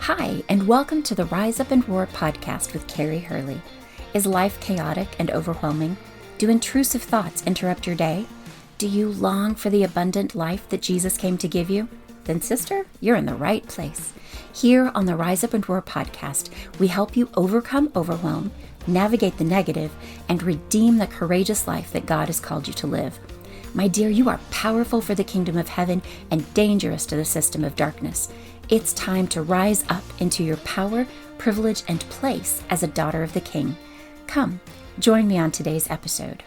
Hi, and welcome to the Rise Up and Roar podcast with Carrie Hurley. Is life chaotic and overwhelming? Do intrusive thoughts interrupt your day? Do you long for the abundant life that Jesus came to give you? Then, sister, you're in the right place. Here on the Rise Up and Roar podcast, we help you overcome overwhelm, navigate the negative, and redeem the courageous life that God has called you to live. My dear, you are powerful for the kingdom of heaven and dangerous to the system of darkness. It's time to rise up into your power, privilege, and place as a daughter of the King. Come, join me on today's episode.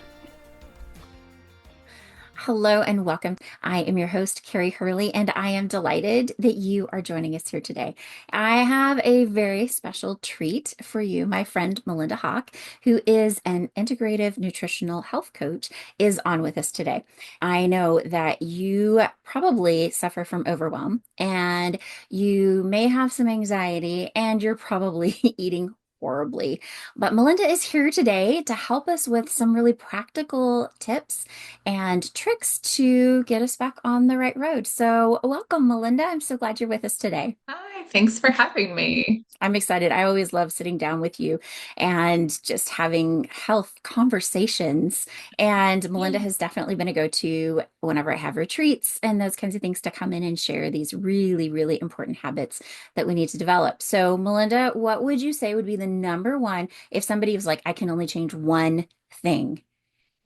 Hello and welcome. I am your host, Carrie Hurley, and I am delighted that you are joining us here today. I have a very special treat for you. My friend Melinda Haak, who is an integrative nutritional health coach, is on with us today. I know that you probably suffer from overwhelm and you may have some anxiety and you're probably eating horribly. But Melinda is here today to help us with some really practical tips and tricks to get us back on the right road. So, welcome, Melinda. I'm so glad you're with us today. Hi, thanks for having me. I'm excited. I always love sitting down with you and just having health conversations. And Melinda has definitely been a go-to whenever I have retreats and those kinds of things to come in and share these really, really important habits that we need to develop. So, Melinda, what would you say would be the number one if somebody was like, I can only change one thing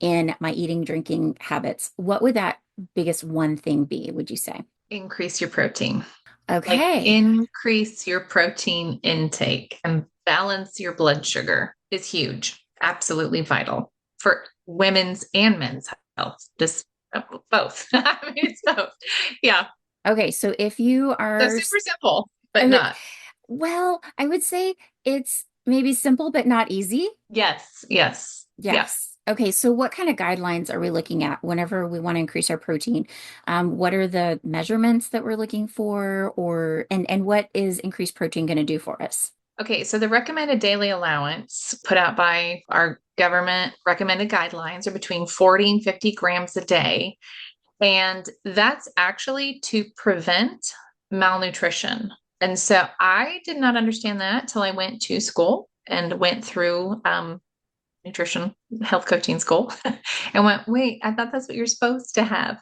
in my eating, drinking habits? What would that biggest one thing be, would you say? Increase your protein. Okay. Increase your protein intake and balance your blood sugar is huge. Absolutely vital for women's and men's health. Just both. I mean, it's both. Yeah. Okay. So if you So are, super simple, but okay, not. well, I would say it's maybe simple, but not easy. Yes. Yes. Yeah. Yes. Okay. So what kind of guidelines are we looking at whenever we want to increase our protein? What are the measurements that we're looking for, and what is increased protein going to do for us? Okay, so the recommended daily allowance put out by our government recommended guidelines are between 40 and 50 grams a day. And that's actually to prevent malnutrition. And so I did not understand that till I went to school and went through nutrition health coaching school and went, wait, I thought that's what you're supposed to have.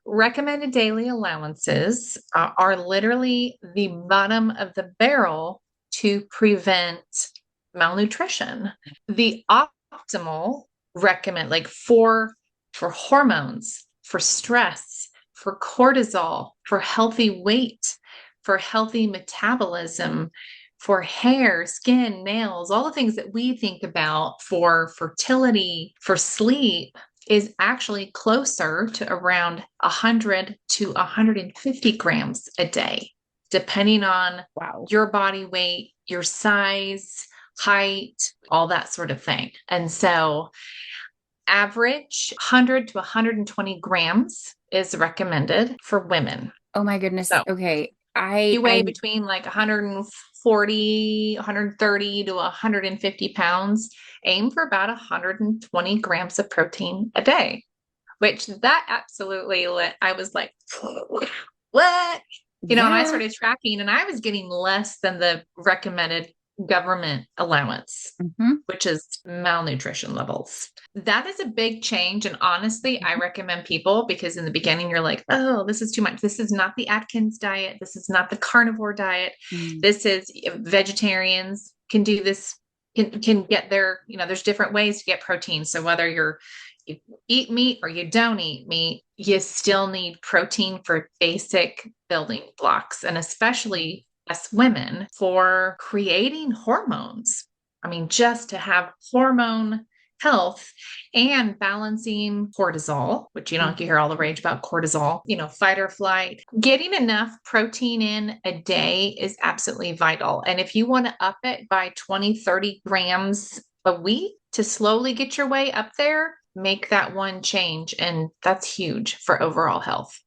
Recommended daily allowances are literally the bottom of the barrel to prevent malnutrition. The optimal recommend, like for hormones, for stress, for cortisol, for healthy weight, for healthy metabolism, for hair, skin, nails, all the things that we think about for fertility, for sleep, is actually closer to around 100 to 150 grams a day, depending on Wow. your body weight, your size, height, all that sort of thing. And so average 100 to 120 grams is recommended for women. Oh my goodness. So Okay. you weigh between like 140, 130 to 150 pounds, aim for about 120 grams of protein a day, which that absolutely I was like, what? And I Yeah. started tracking and I was getting less than the recommended government allowance, Mhm. which is malnutrition levels. That is a big change. And honestly, I recommend people because in the beginning, you're like, oh, this is too much. This is not the Atkins diet. This is not the carnivore diet. Mm. This is vegetarians can do this, can get their, there's different ways to get protein. So whether you eat meat or you don't eat meat, you still need protein for basic building blocks. And especially us women for creating hormones. I mean, just to have hormone health and balancing cortisol, which you hear all the rage about cortisol, fight or flight. Getting enough protein in a day is absolutely vital. And if you want to up it by 20, 30 grams a week to slowly get your way up there, make that one change. And that's huge for overall health.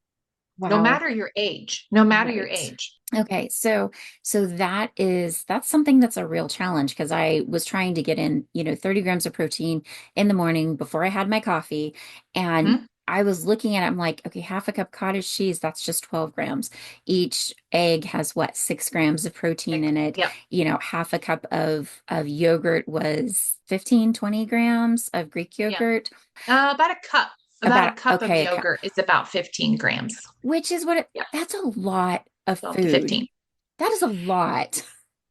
No Wow. matter your age, no matter your Right. age. Okay, so that's something that's a real challenge because I was trying to get in, 30 grams of protein in the morning before I had my coffee, and Hmm? I was looking at it, I'm like, okay, half a cup cottage cheese, that's just 12 grams. Each egg has what, 6 grams of protein in it. Yep. Half a cup of yogurt was 15, 20 grams of Greek Yeah. yogurt. About a cup. About a About, cup of okay, a cup, yogurt is about 15 grams. which is what Yeah. that's a lot of 12 to food. 15. That is a lot.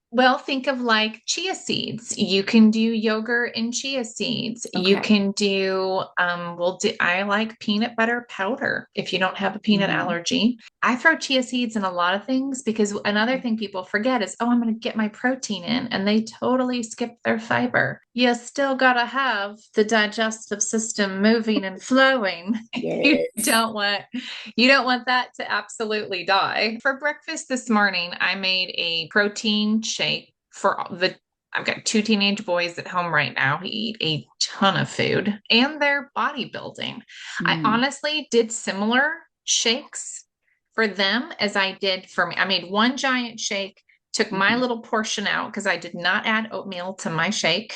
Well, think of like chia seeds. You can do yogurt and chia seeds. You Okay. can do, I like peanut butter powder if you don't have a peanut Hmm. allergy. I throw chia seeds in a lot of things because another thing people forget is, oh, I'm going to get my protein in, and they totally skip their fiber. You still got to have the digestive system moving and flowing. Yes. You don't want that to absolutely die. For breakfast this morning, I made a protein shake I've got 2 teenage boys at home right now who eat a ton of food and they're bodybuilding. I Mm. honestly did similar shakes for them as I did for me. I made one giant shake, took my Mhm. little portion out because I did not add oatmeal to my shake.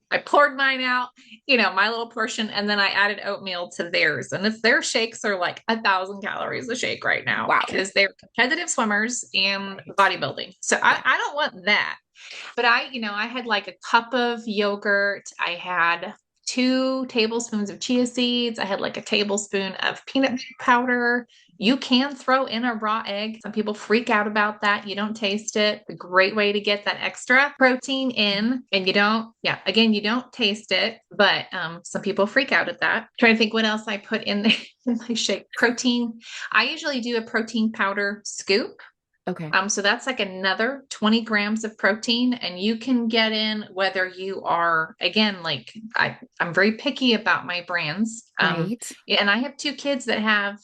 I poured mine out, my little portion, and then I added oatmeal to theirs. And their shakes are like 1,000 calories a shake right now Wow. because they're competitive swimmers and Right. bodybuilding. So Yeah. I don't want that. But I had like a cup of yogurt. I had 2 tablespoons of chia seeds. I had like a tablespoon of peanut butter powder. You can throw in a raw egg. Some people freak out about that. You don't taste it. A great way to get that extra protein in. And you don't taste it, but some people freak out at that. Trying to think what else I put in there in my shake. Protein. I usually do a protein powder scoop. Okay. So that's like another 20 grams of protein, and you can get in whether you are, again, like I'm very picky about my brands. Right. Yeah, and I have 2 kids that have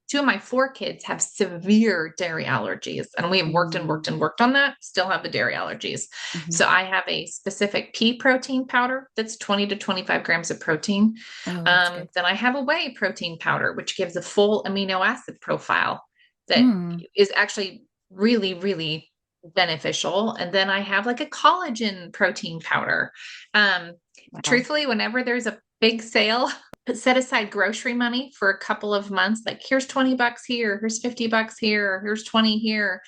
2 of my 4 kids have severe dairy allergies, and we have worked and worked Mm. and worked on that, still have the dairy allergies. Mhm. So I have a specific pea protein powder that's 20 to 25 grams of protein. Oh, that's good. Then I have a whey protein powder, which gives a full amino acid profile that Mm. is actually really, really beneficial. And then I have like a collagen protein powder. Um, Wow. Truthfully, whenever there's a big sale, set aside grocery money for a couple of months. Like here's $20 here, here's $50 here, here's 20 here.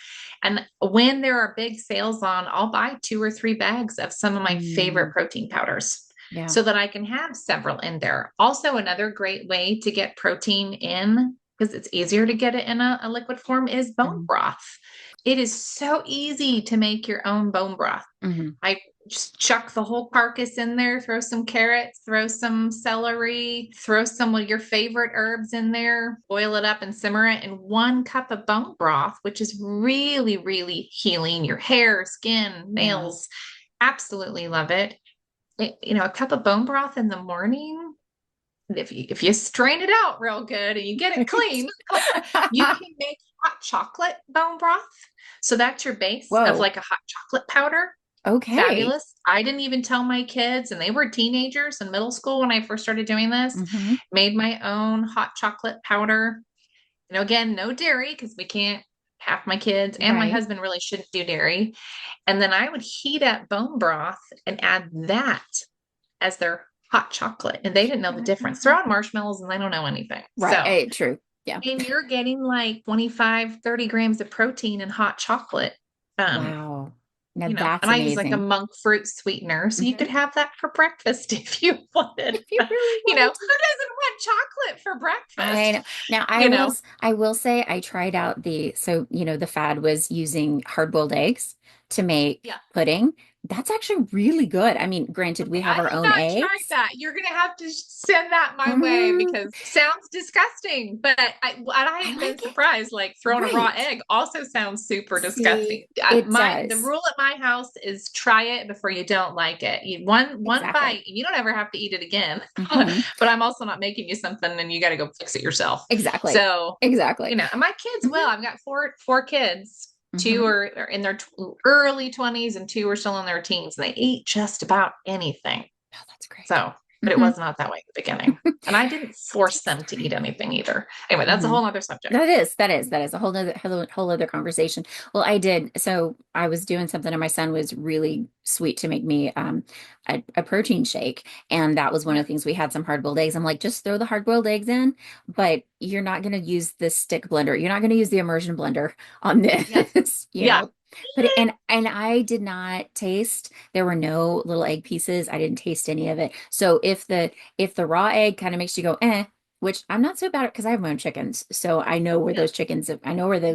And when there are big sales on, I'll buy 2 or 3 bags of some of my Mm. favorite protein powders Yeah. so that I can have several in there. Also, another great way to get protein in, because it's easier to get it in a liquid form, is bone Mhm. broth. It is so easy to make your own bone broth. Mhm. I just chuck the whole carcass in there, throw some carrots, throw some celery, throw some of your favorite herbs in there, boil it up and simmer it in 1 cup of bone broth, which is really, really healing your hair, skin, Yeah. nails. Absolutely love it. A cup of bone broth in the morning. If you strain it out real good and you get it Right. clean, you can make hot chocolate bone broth. So that's your base of Whoa. like a hot chocolate powder. Okay. Fabulous. I didn't even tell my kids, and they were teenagers in middle school when I first started doing this. Hmm. Made my own hot chocolate powder. Again, no dairy because we can't. Half my kids and my Right. husband really shouldn't do dairy. And then I would heat up bone broth and add that as their hot chocolate. And they didn't know the difference. Throw on marshmallows and they don't know anything. Right. So, True. Yeah. and you're getting like 25, 30 grams of protein in hot chocolate. Um, Wow. Now that's and I use like a amazing. monk fruit sweetener. So you could Hmm. have that for breakfast if you wanted. If you really Who wanted doesn't to. want chocolate for I breakfast? know. Now You know, I will say I tried out the fad was using hard-boiled eggs to make yeah. pudding. That's actually really good. I mean, granted, we Okay, have I our have own not tried eggs. that. You're gonna have to send that my way Hmm. because it sounds disgusting. But I I haven't been like it. surprised. Like throwing a raw Right. egg also sounds super See, disgusting. it The does. rule at my house is try it before you don't like it. One Exactly. bite, you don't ever have to eat it again. Hmm. But I'm also not making you something and you got to go fix it yourself. Exactly. So Exactly. and my kids Hmm. will. I've got four kids. Two Hmm. are in their early 20s and 2 are still in their teens. And they eat just about anything. Oh, that's great. So but it Hmm. was not that way at the beginning. And I didn't force Takes them to eat time. anything either. Anyway, that's a Hmm. whole other subject. That is a whole other conversation. Well, I did. So I was doing something and my son was really sweet to make me a protein shake. And that was one Yeah. of the things we had some hard-boiled eggs. I'm like, just throw the hard-boiled eggs in, but you're not going to use the stick blender. You're not going to use the immersion blender on Yeah. this, Yeah. But and I did not taste, there were no little egg pieces. I didn't taste any of it. So if the raw egg kind of makes you go, which I'm not so bad at because I have my own chickens. So Yeah. I know where those eggs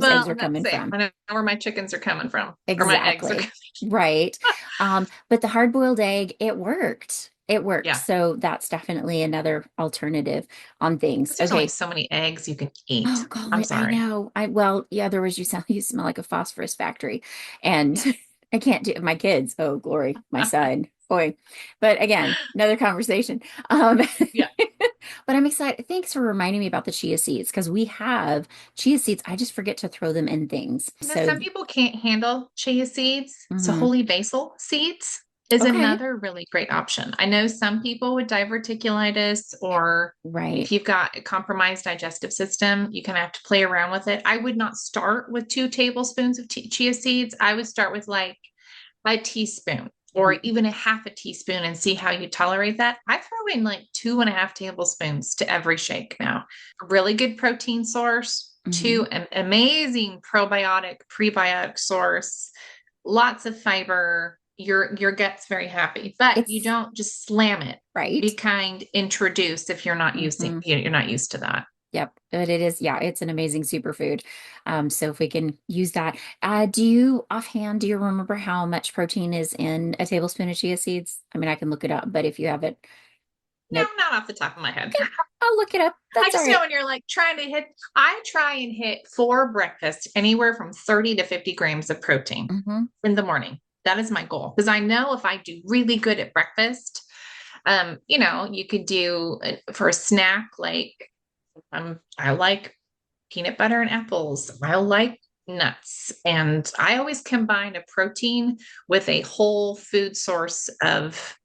Well, are that's coming it. from. I know where my chickens are coming from, or my eggs are coming. Exactly. Right. But the hard-boiled egg, it worked. It worked. Yeah. So that's definitely another alternative on things. There's only Okay. so many eggs you can Oh eat. I'm God, I sorry. know. Well, yeah, there was you smell like a phosphorus factory. And Yes. I can't do my kids. Oh, glory, my son. Boy. But again, another conversation. Um, Yeah. but I'm excited. Thanks for reminding me about the chia seeds because we have chia seeds. I just forget to throw them in things. Some So, people can't handle chia seeds, so mhm. holy basil seeds is Okay. another really great option. I know some people with diverticulitis, or if Right. you've got a compromised digestive system, you kind of have to play around with it. I would not start with 2 tablespoons of chia seeds. I would start with like a teaspoon or Mhm. even a half a teaspoon and see how you tolerate that. I throw in like 2.5 tablespoons to every shake now. A really good protein source, Mhm. two, an amazing probiotic, prebiotic source, lots of fiber. Your gut's very happy, but you It's don't just slam it. Be right. kind, introduce if Hmm. you're not used to that. Yep. But it is, yeah, it's an amazing superfood. So if we can use that. Do you remember how much protein is in a tablespoon of chia seeds? I mean, I can look it up, but if you have it, No, nope. not off the top of my head. Okay, I'll look it up. I That's all just know right. when you're like trying to hit, I try and hit for breakfast anywhere from 30 to 50 grams of protein Mm-hmm. in the morning. That is my goal because I know if I do really good at breakfast, you could do for a snack like I like peanut butter and apples. I like nuts, and I always combine a protein with a whole food source of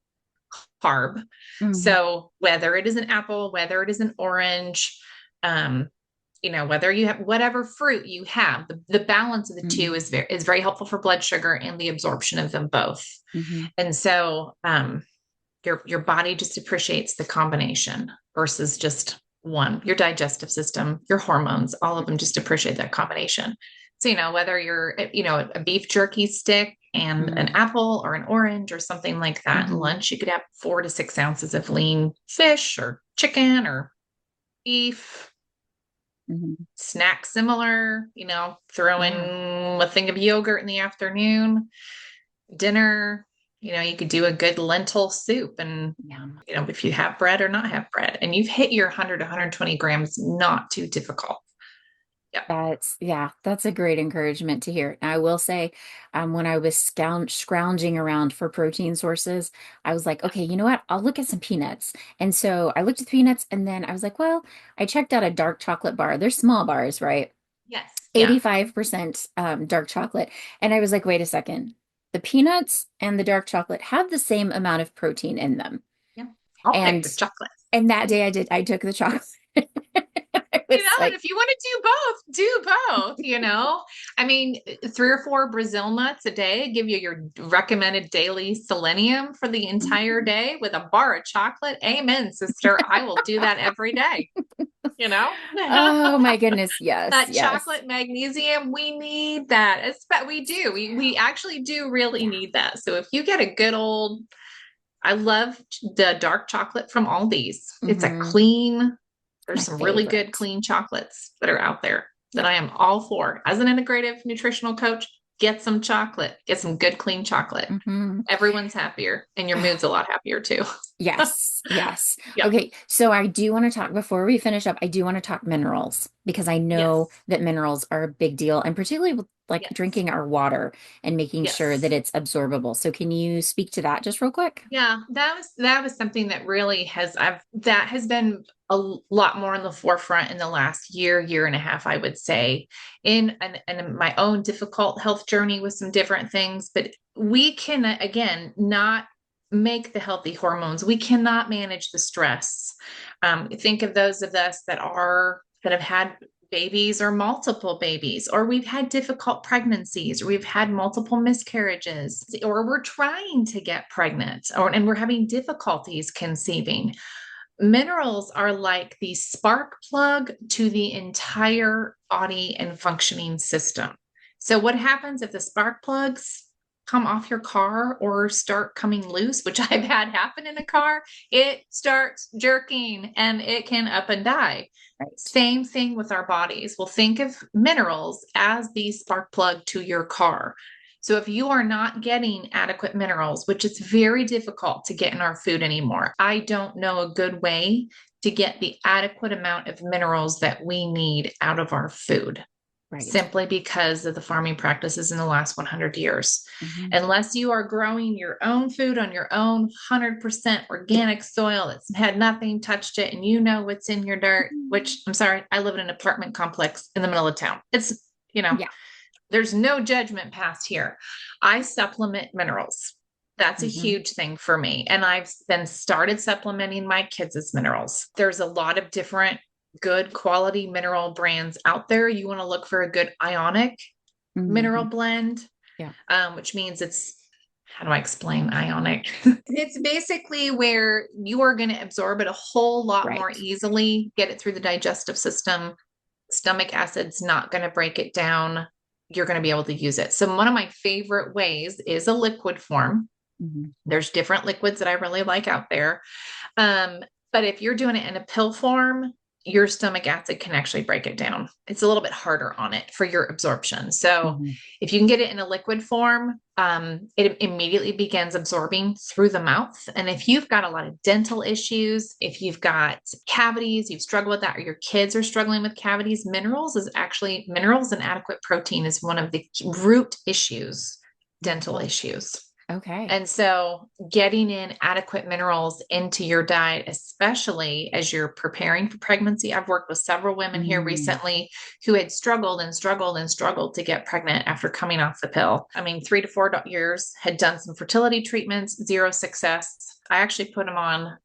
carb. Mm-hmm. So whether it is an apple, whether it is an orange, um, whether you have whatever fruit you have, the balance of the two Mm-hmm. is very helpful for blood sugar and the absorption of them both. Mm-hmm. And so your body just appreciates the combination versus just one. Your digestive system, your hormones, all of them just appreciate that combination. So, whether you're, a beef jerky stick and an Mm-hmm. apple or an orange or something like that in Mm-hmm. lunch, you could have 4 to 6 ounces of lean fish or chicken or beef. Mm-hmm. Snack similar, throw in Yeah. a thing of yogurt in the afternoon. Dinner, you could do a good lentil soup, and Yeah. if you have bread or not have bread, and you've hit your 100 to 120 grams, not too difficult. Yep. That's a great encouragement to hear. Now, I will say, when I was scrounging around for protein sources, I was like, okay, you know what? I'll look at some peanuts. And so I looked at the peanuts and then I was like, well, I checked out a dark chocolate bar. They're small bars, right? Yes. Yeah. 85% dark chocolate. And I was like, wait a second. The peanuts and the dark chocolate have the same amount of protein in them. Yeah. I'll pick And the chocolate. and that day I took the chocolate. I was And like, if you want to do both. I mean, 3 or 4 Brazil nuts a day give you your recommended daily selenium for the entire day with a bar of chocolate. Amen, sister. I will do that every day, you know? oh my goodness, yes, That yes. chocolate magnesium, we need that. We do. We actually do really Yeah. need that. So if you get a good old, I love the dark chocolate from Aldi's. It's a Hmm. clean, there's My some really good favorite. clean chocolates that are out there that Yep. I am all for. As an integrative nutritional coach, get some chocolate, get some good clean chocolate. Hmm. Everyone's happier and your mood's a lot happier too. Yes, yes. Yeah. Okay, so I do want to talk before we finish up, I do want to talk minerals because I know Yes. that minerals are a big deal and particularly with like Yes. drinking our water and making sure that Yes. it's absorbable. So can you speak to that just real quick? Yeah, that was something that really that has been a lot more in the forefront in the last year and a half, I would say, in my own difficult health journey with some different things. But we can again not make the healthy hormones. We cannot manage the stress. Think of those of us that have had babies or multiple babies, or we've had difficult pregnancies, or we've had multiple miscarriages, or we're trying to get pregnant, and we're having difficulties conceiving. Minerals are like the spark plug to the entire body and functioning system. So what happens if the spark plugs come off your car or start coming loose, which I've had happen in a car? It starts jerking and it can up and die. Right. Same thing with our bodies. Well, think of minerals as the spark plug to your car. So if you are not getting adequate minerals, which is very difficult to get in our food anymore, I don't know a good way to get the adequate amount of minerals that we need out of our food. Right. Simply because of the farming practices in the last 100 years. Mm-hmm. Unless you are growing your own food on your own 100% organic soil that's had nothing touched it, and you know what's in your dirt, which I'm sorry, I live in an apartment complex in the middle of town. It's, yeah. There's no judgment passed here. I supplement minerals. That's a huge thing for me. And I've then started supplementing my kids' minerals. There's a lot of different good quality mineral brands out there. You want to look for a good ionic mineral blend, which means it's, how do I explain ionic? It's basically where you are going to absorb it a whole lot more easily, get it through the digestive system. Stomach acid's not going to break it down. You're going to be able to use it. So one of my favorite ways is a liquid form. There's different liquids that I really like out there. But if you're doing it in a pill form, your stomach acid can actually break it down. It's a little bit harder on it for your absorption. So if you can get it in a liquid form, it immediately begins absorbing through the mouth. And if you've got a lot of dental issues, if you've got cavities, you've struggled with that, or your kids are struggling with cavities, minerals and adequate protein is one of the root issues, dental issues. Okay. And so getting in adequate minerals into your diet, especially as you're preparing for pregnancy. I've worked with several women here recently who had struggled to get pregnant after coming off the pill. I mean, 3 to 4 years, had done some fertility treatments, zero success. I actually put them on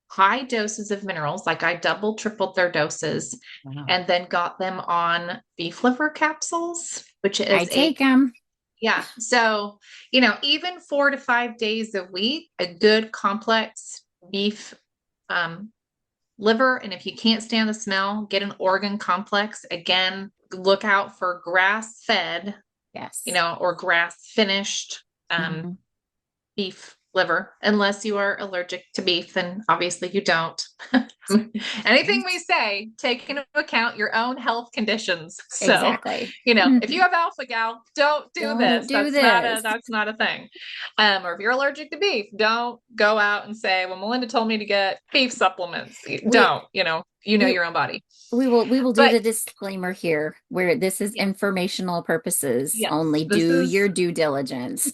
high doses of minerals, like I doubled, tripled their doses, and then got them on beef liver capsules, which is I take them. Yeah. So, even 4 to 5 days a week, a good complex beef liver. And if you can't stand the smell, get an organ complex. Again, look out for grass fed, or grass finished beef liver, unless you are allergic to beef, and obviously you don't. Anything we say, take into account your own health conditions. So, if you have alpha-gal, don't do this. That's not a thing. Or if you're allergic to beef, don't go out and say, well, Melinda told me to get beef supplements. Don't, your own body. We will do the disclaimer here, where this is informational purposes only. Do your due diligence.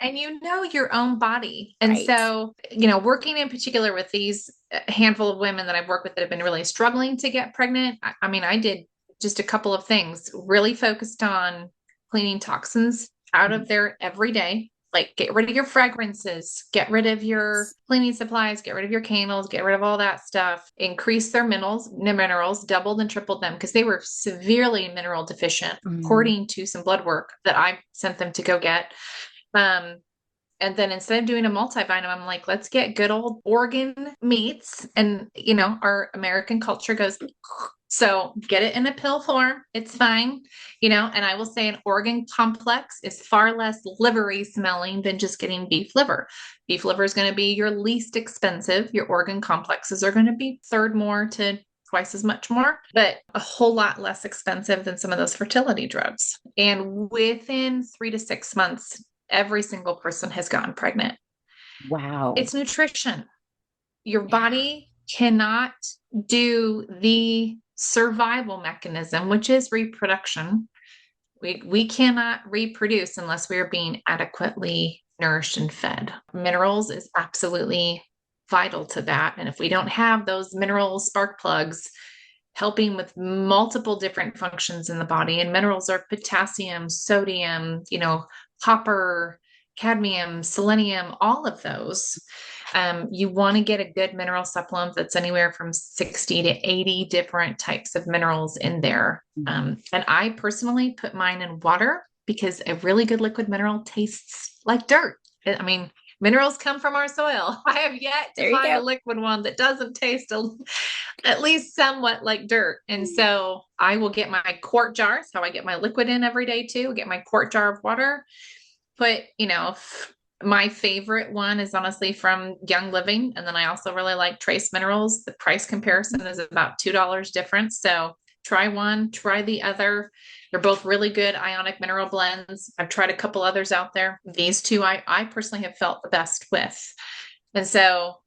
And your own body. And so, working in particular with these handful of women that I've worked with that have been really struggling to get pregnant. I did just a couple of things, really focused on cleaning toxins out of there every day. Like, get rid of your fragrances, get rid of your cleaning supplies, get rid of your candles, get rid of all that stuff, increase their minerals, doubled and tripled them, because they were severely mineral deficient, according to some blood work that I sent them to go get. And then instead of doing a multivitamin, I'm like, let's get good old organ meats. And, our American culture goes, so get it in a pill form. It's fine. And I will say an organ complex is far less livery smelling than just getting beef liver. Beef liver is going to be your least expensive. Your organ complexes are going to be third more to twice as much more, but a whole lot less expensive than some of those fertility drugs. And within 3 to 6 months, every single person has gotten pregnant. Wow. It's nutrition. Your body cannot do the survival mechanism, which is reproduction. We cannot reproduce unless we are being adequately nourished and fed. Minerals is absolutely vital to that. And if we don't have those mineral spark plugs helping with multiple different functions in the body, and minerals are potassium, sodium, copper, cadmium, selenium, all of those. You want to get a good mineral supplement that's anywhere from 60 to 80 different types of minerals in there. And I personally put mine in water because a really good liquid mineral tastes like dirt. I mean, minerals come from our soil. I have yet to find a liquid one that doesn't taste at least somewhat like dirt. And so I will get my quart jars, how I get my liquid in every day too, get my quart jar of water. But, my favorite one is honestly from Young Living. And then I also really like Trace Minerals. The price comparison is about $2 difference. So try one, try the other. They're both really good ionic mineral blends. I've tried a couple others out there. These two I personally have felt the best with. And so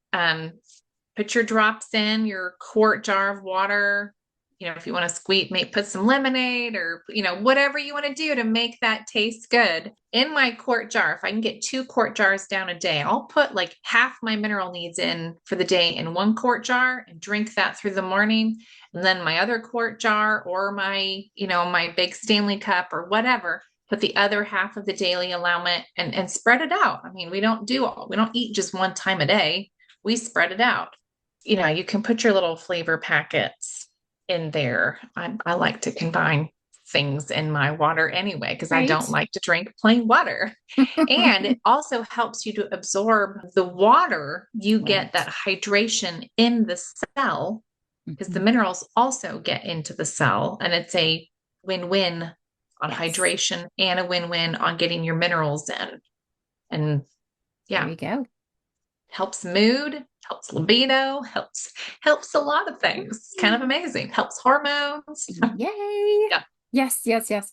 put your drops in your quart jar of water. If you want to put some lemonade or, whatever you want to do to make that taste good. In my quart jar, if I can get 2 quart jars down a day, I'll put like half my mineral needs in for the day in 1 quart jar and drink that through the morning. And then my other quart jar or my, my big Stanley cup or whatever, put the other half of the daily allowance and spread it out. I mean, we don't eat just one time a day. We spread it out. You can put your little flavor packets in there. I like to combine things in my water anyway, because I don't like to drink plain water. And it also helps you to absorb the water. You get that hydration in the cell because the minerals also get into the cell. And it's a win-win on hydration and a win-win on getting your minerals in. And there you go. Helps mood, helps libido, helps a lot of things. It's kind of amazing. Helps hormones. Yay. Yeah. Yes.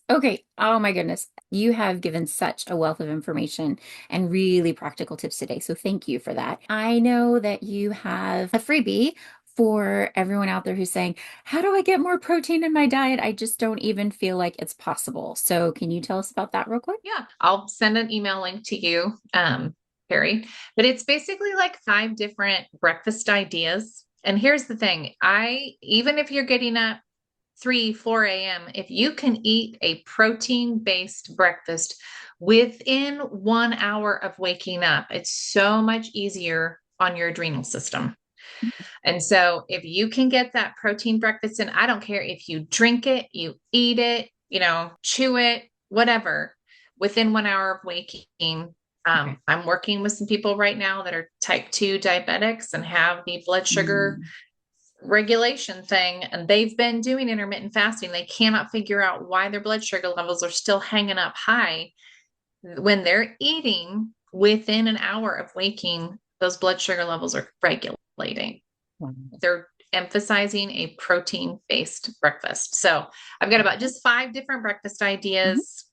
Okay. Oh my goodness. You have given such a wealth of information and really practical tips today. So thank you for that. I know that you have a freebie for everyone out there who's saying, how do I get more protein in my diet? I just don't even feel like it's possible. So can you tell us about that real quick? Yeah. I'll send an email link to you. Carrie, but it's basically like 5 different breakfast ideas. And here's the thing. Even if you're getting up 3, 4 a.m., if you can eat a protein-based breakfast within 1 hour of waking up, it's so much easier on your adrenal system. And so if you can get that protein breakfast in, I don't care if you drink it, you eat it, chew it, whatever, within 1 hour of waking. I'm working with some people right now that are type 2 diabetics and have the blood sugar regulation thing. And they've been doing intermittent fasting. They cannot figure out why their blood sugar levels are still hanging up high. When they're eating within an hour of waking, those blood sugar levels are regulating. They're emphasizing a protein-based breakfast. So I've got about just 5 different breakfast ideas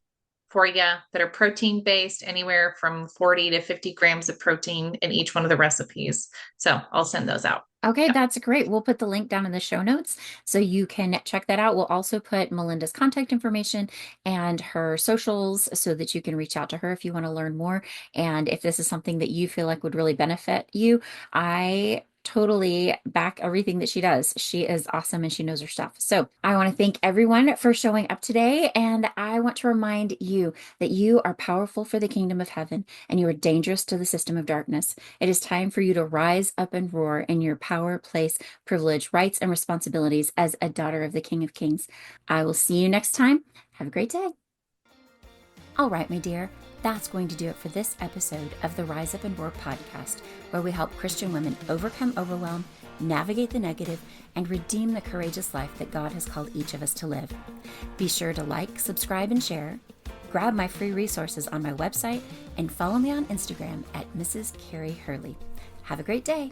for you that are protein-based, anywhere from 40 to 50 grams of protein in each one of the recipes. So I'll send those out. Okay, that's great. We'll put the link down in the show notes so you can check that out. We'll also put Melinda's contact information and her socials so that you can reach out to her if you want to learn more. And if this is something that you feel like would really benefit you, I totally back everything that she does. She is awesome and she knows her stuff. So I want to thank everyone for showing up today. And I want to remind you that you are powerful for the kingdom of heaven and you are dangerous to the system of darkness. It is time for you to rise up and roar in your power, place, privilege, rights, and responsibilities as a daughter of the King of Kings. I will see you next time. Have a great day. All right, my dear. That's going to do it for this episode of the Rise Up and Roar podcast, where we help Christian women overcome overwhelm, navigate the negative, and redeem the courageous life that God has called each of us to live. Be sure to like, subscribe, and share. Grab my free resources on my website and follow me on Instagram at Mrs. Carrie Hurley. Have a great day.